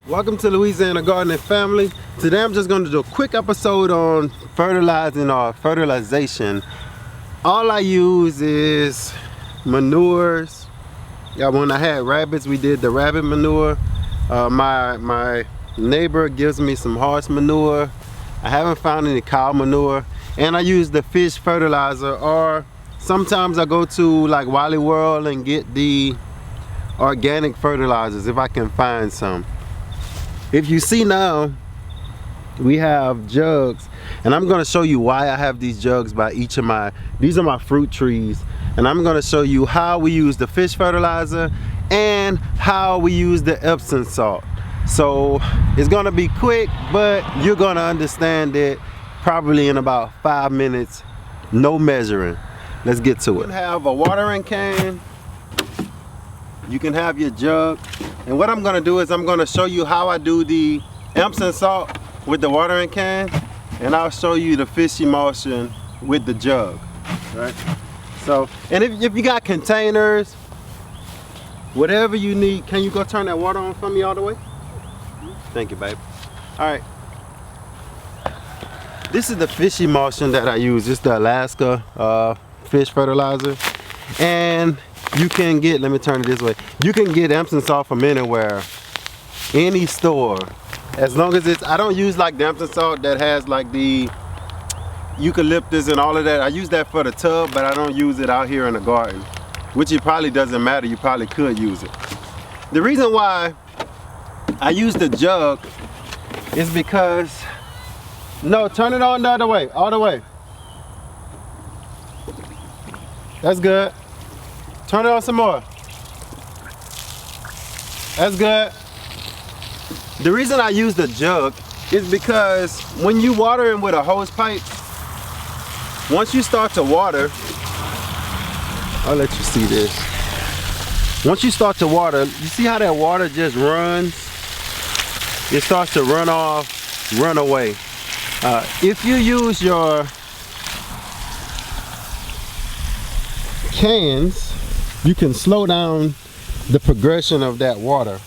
Welcome to Louisiana Gardening Family. Today I'm just going to do a quick episode on fertilizing or fertilization. All I use is manures. Yeah, when I had rabbits, we did the rabbit manure. My neighbor gives me some horse manure. I haven't found any cow manure. And I use the fish fertilizer, or sometimes I go to like Wally World and get the organic fertilizers if I can find some. If you see now, we have jugs, and I'm going to show you why I have these jugs by each of these are my fruit trees, and I'm going to show you how we use the fish fertilizer and how we use the Epsom salt. So it's going to be quick, but you're going to understand it probably in about 5 minutes, no measuring. Let's get to it. You can have a watering can, you can have your jug, and what I'm going to do is I'm going to show you how I do the Epsom salt with the watering can, and I'll show you the fish emulsion with the jug, right? So, and if you got containers, whatever you need, can you go turn that water on for me all the way? Thank you, babe. All right. This is the fish emulsion that I use. It's the Alaska fish fertilizer, and you can get, let me turn it this way, you can get Epsom salt from anywhere, any store, as long as it's, I don't use like the Epsom salt that has like the eucalyptus and all of that. I use that for the tub, but I don't use it out here in the garden, which it probably doesn't matter. You probably could use it. The reason why I use the jug is because, no, turn it on the other way, all the way. That's good. Turn it on some more. That's good. The reason I use the jug is because when you watering with a hose pipe, once you start to water, I'll let you see this. Once you start to water, you see how that water just runs? It starts to run off, run away. If you use your cans, you can slow down the progression of that water.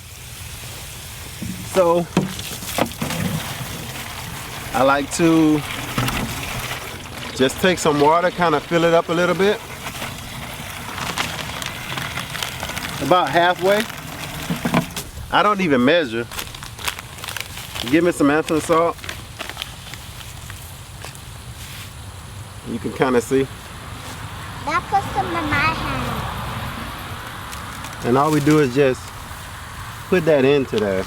So I like to just take some water, kind of fill it up a little bit, about halfway. I don't even measure. Give me some Epsom salt. You can kind of see. That puts some in my hand. And all we do is just put that into there.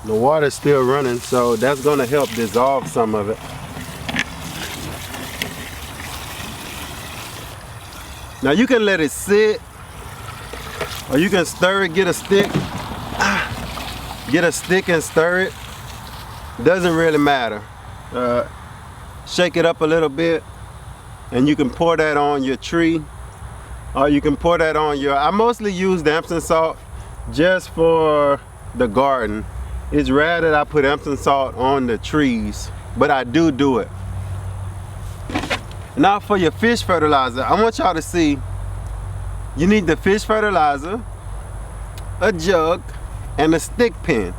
The water's still running, so that's going to help dissolve some of it. Now you can let it sit, or you can stir it, get a stick. Get a stick and stir it. Doesn't really matter. Shake it up a little bit, and you can pour that on your tree, or you can pour that on your, I mostly use the Epsom salt just for the garden. It's rare that I put Epsom salt on the trees, but I do it. Now for your fish fertilizer, I want y'all to see, you need the fish fertilizer, a jug, and a stick pin.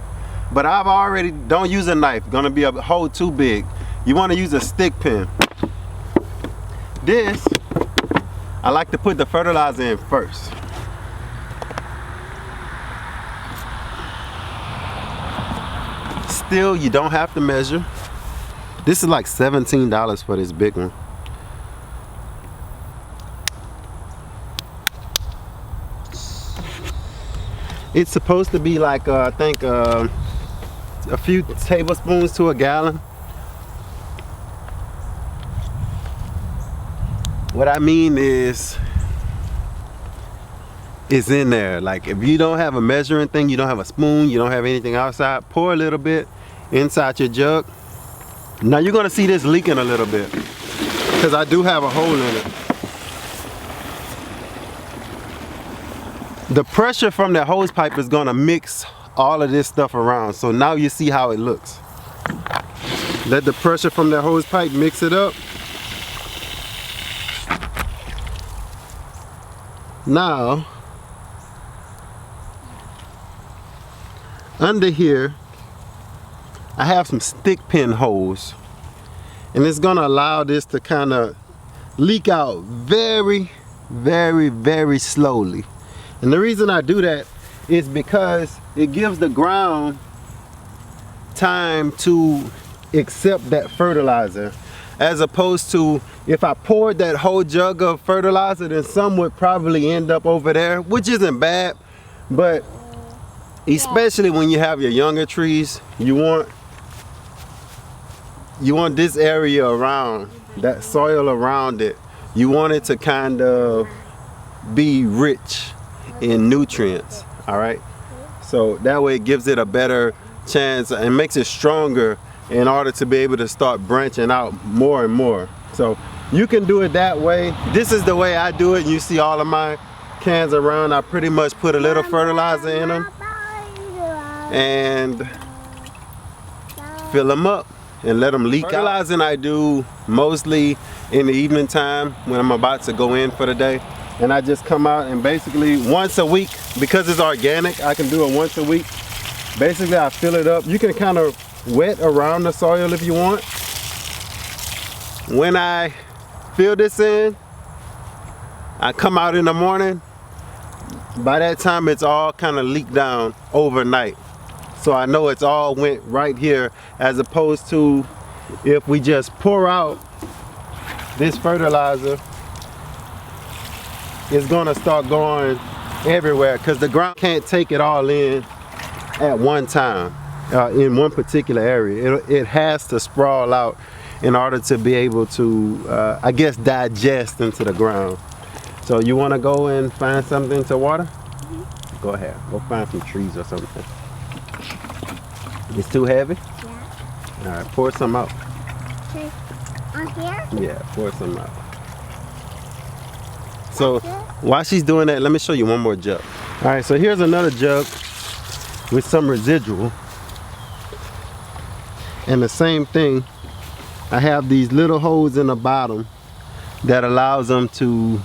But I've already, don't use a knife, gonna be a hole too big. You want to use a stick pin. This, I like to put the fertilizer in first. Still, you don't have to measure. This is like $17 for this big one. It's supposed to be like, I think, a few tablespoons to a gallon. What I mean is, it's in there. Like if you don't have a measuring thing, you don't have a spoon, you don't have anything outside, pour a little bit inside your jug. Now you're gonna see this leaking a little bit because I do have a hole in it. The pressure from that hose pipe is gonna mix all of this stuff around. So now you see how it looks. Let the pressure from that hose pipe mix it up. Now, under here, I have some stick pin holes, and it's gonna allow this to kind of leak out very, very, very slowly. And the reason I do that is because it gives the ground time to accept that fertilizer, as opposed to if I poured that whole jug of fertilizer, then some would probably end up over there, which isn't bad, but especially when you have your younger trees, you want this area around, that soil around it, you want it to kind of be rich in nutrients. All right, so that way it gives it a better chance and makes it stronger in order to be able to start branching out more and more. So you can do it that way. This is the way I do it. You see all of my cans around, I pretty much put a little fertilizer in them and fill them up and let them leak out. Fertilizing I do mostly in the evening time when I'm about to go in for the day, and I just come out and basically once a week, because it's organic, I can do it once a week. Basically I fill it up. You can kind of wet around the soil if you want. When I fill this in, I come out in the morning. By that time it's all kind of leaked down overnight, so I know it's all went right here, as opposed to if we just pour out this fertilizer, it's gonna start going everywhere because the ground can't take it all in at one time in one particular area. It has to sprawl out in order to be able to I guess digest into the ground. So you want to go and find something to water? Go ahead, go find some trees or something. It's too heavy? Yeah. All right, pour some out. Okay. On here? Yeah, pour some out. So while she's doing that, let me show you one more jug. All right, so here's another jug with some residual. And the same thing, I have these little holes in the bottom that allows them to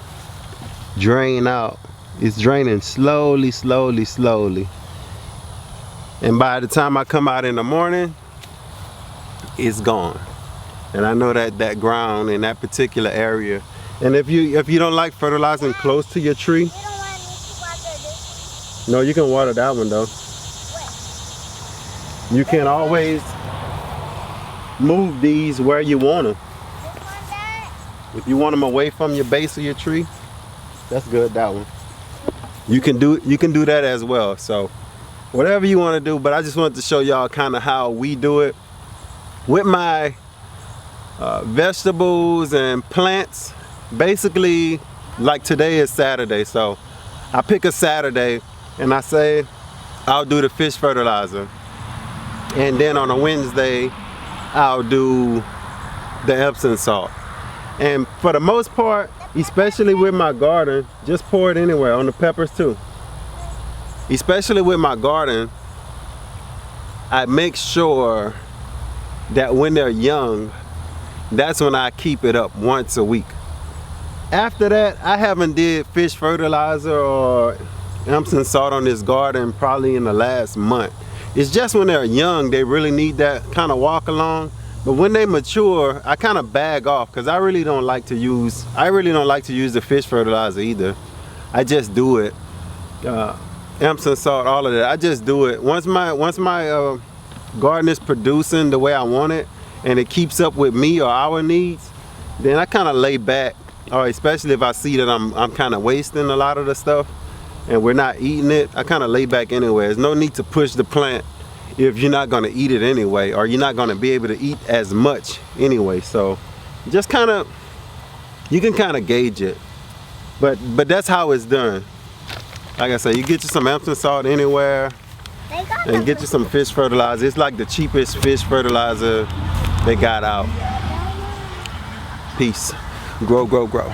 drain out. It's draining slowly, slowly, slowly. And by the time I come out in the morning, it's gone. And I know that that ground in that particular area. And if you don't like fertilizing close to your tree, You don't want me to water this no, you can water that one though. You can always move these where you want them. one? This one, Dad? If you want them away from your base of your tree, that's good, that one. You can do that as well. So whatever you want to do, but I just wanted to show y'all kind of how we do it with my vegetables and plants. Basically, like today is Saturday, so I pick a Saturday and I say I'll do the fish fertilizer, and then on a Wednesday I'll do the Epsom salt. And for the most part, especially with my garden, just pour it anywhere, on the peppers too. Especially with my garden, I make sure that when they're young, that's when I keep it up once a week. After that, I haven't did fish fertilizer or Epsom salt on this garden probably in the last month. It's just when they're young, they really need that kind of walk along. But when they mature, I kind of bag off because I really don't like to use the fish fertilizer either. I just do it. Epsom salt, all of that. I just do it. Once my garden is producing the way I want it and it keeps up with me or our needs, then I kind of lay back. Or especially if I see that I'm kind of wasting a lot of the stuff and we're not eating it, I kind of lay back anyway. There's no need to push the plant if you're not going to eat it anyway, or you're not going to be able to eat as much anyway. So just kind of, you can kind of gauge it, but that's how it's done. Like I said, you get you some Epsom salt anywhere and get you some fish fertilizer. It's like the cheapest fish fertilizer they got out. Peace. Grow, grow, grow.